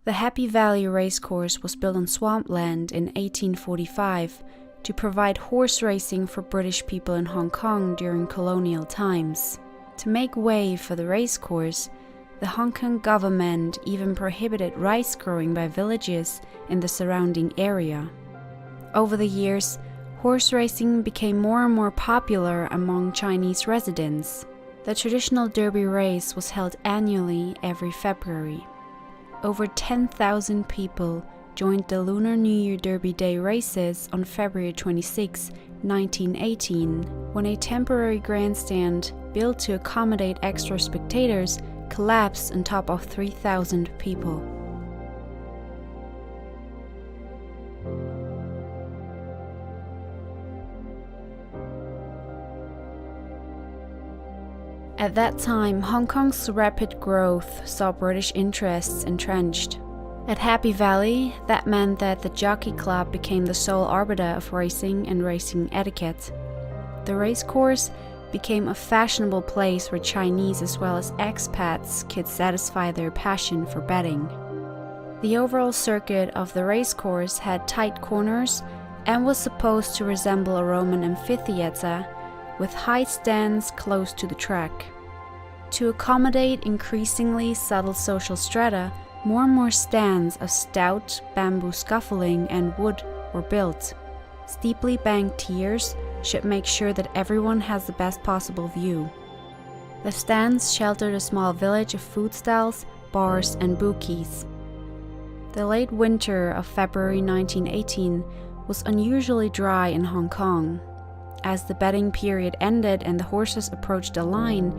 The Happy Valley Racecourse was built on swampland in 1845 to provide horse racing for British people in Hong Kong during colonial times. To make way for the racecourse, the Hong Kong government even prohibited rice growing by villages in the surrounding area. Over the years, horse racing became more and more popular among Chinese residents. The traditional Derby race was held annually every February. Over 10,000 people joined the Lunar New Year Derby Day races on February 26, 1918, when a temporary grandstand built to accommodate extra spectators collapsed on top of 3,000 people. At that time, Hong Kong's rapid growth saw British interests entrenched. At Happy Valley, that meant that the Jockey Club became the sole arbiter of racing and racing etiquette. The racecourse became a fashionable place where Chinese as well as expats could satisfy their passion for betting. The overall circuit of the racecourse had tight corners and was supposed to resemble a Roman amphitheater, with high stands close to the track. To accommodate increasingly subtle social strata, more and more stands of stout bamboo scaffolding and wood were built. Steeply banked tiers should make sure that everyone has the best possible view. The stands sheltered a small village of food stalls, bars, and bookies. The late winter of February 1918 was unusually dry in Hong Kong. As the betting period ended and the horses approached the line,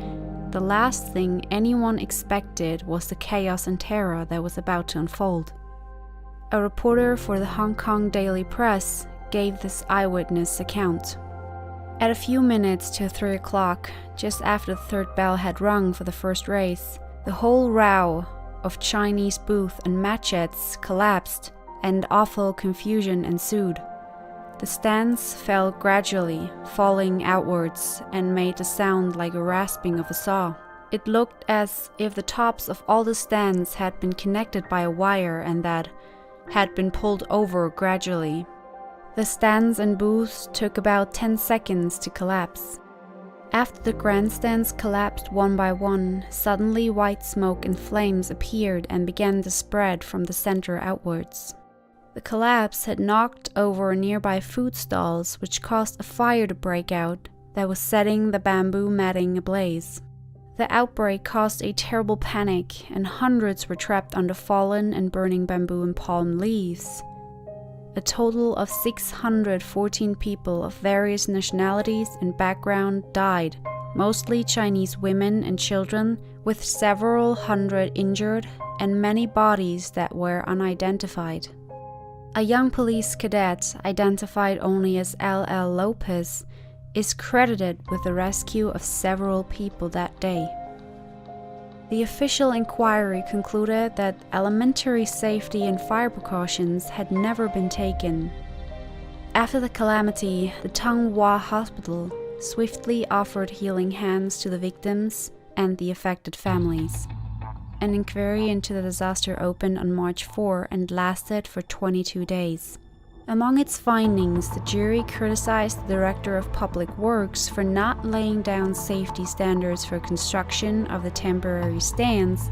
the last thing anyone expected was the chaos and terror that was about to unfold. A reporter for the Hong Kong Daily Press gave this eyewitness account. At a few minutes to 3 o'clock, just after the third bell had rung for the first race, the whole row of Chinese booth and machettes collapsed and awful confusion ensued. The stands fell gradually, falling outwards, and made a sound like a rasping of a saw. It looked as if the tops of all the stands had been connected by a wire and that had been pulled over gradually. The stands and booths took about 10 seconds to collapse. After the grandstands collapsed one by one, suddenly white smoke and flames appeared and began to spread from the center outwards. The collapse had knocked over nearby food stalls, which caused a fire to break out that was setting the bamboo matting ablaze. The outbreak caused a terrible panic, and hundreds were trapped under fallen and burning bamboo and palm leaves. A total of 614 people of various nationalities and background died, mostly Chinese women and children, with several hundred injured and many bodies that were unidentified. A young police cadet, identified only as L.L. Lopez, is credited with the rescue of several people that day. The official inquiry concluded that elementary safety and fire precautions had never been taken. After the calamity, the Tung Wah Hospital swiftly offered healing hands to the victims and the affected families. An inquiry into the disaster opened on March 4 and lasted for 22 days. Among its findings, the jury criticized the Director of Public Works for not laying down safety standards for construction of the temporary stands,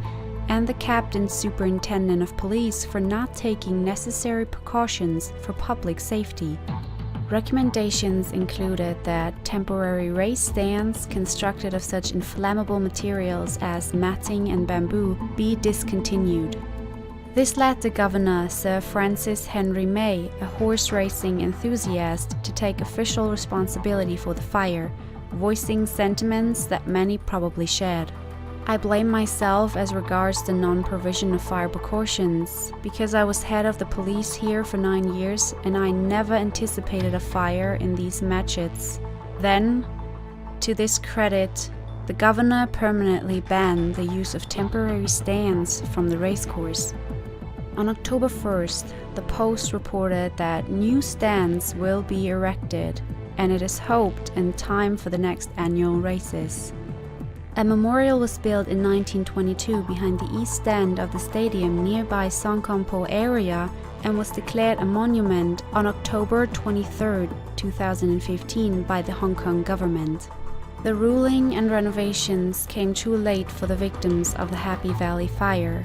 and the Captain Superintendent of Police for not taking necessary precautions for public safety. Recommendations included that temporary race stands constructed of such inflammable materials as matting and bamboo be discontinued. This led the governor, Sir Francis Henry May, a horse racing enthusiast, to take official responsibility for the fire, voicing sentiments that many probably shared. I blame myself as regards the non-provision of fire precautions, because I was head of the police here for 9 years and I never anticipated a fire in these machettes. Then, to this credit, the governor permanently banned the use of temporary stands from the racecourse. On October 1st, the Post reported that new stands will be erected, and it is hoped in time for the next annual races. A memorial was built in 1922 behind the east stand of the stadium nearby Songkampo area and was declared a monument on October 23, 2015 by the Hong Kong government. The ruling and renovations came too late for the victims of the Happy Valley fire.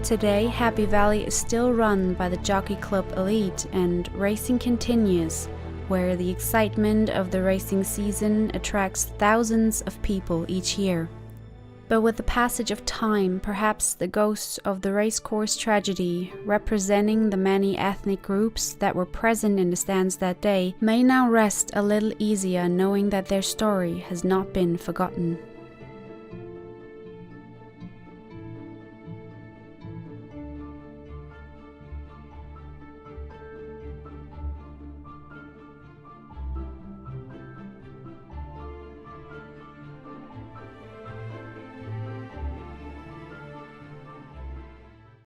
Today, Happy Valley is still run by the Jockey Club elite and racing continues, where the excitement of the racing season attracts thousands of people each year. But with the passage of time, perhaps the ghost of the racecourse tragedy, representing the many ethnic groups that were present in the stands that day, may now rest a little easier knowing that their story has not been forgotten.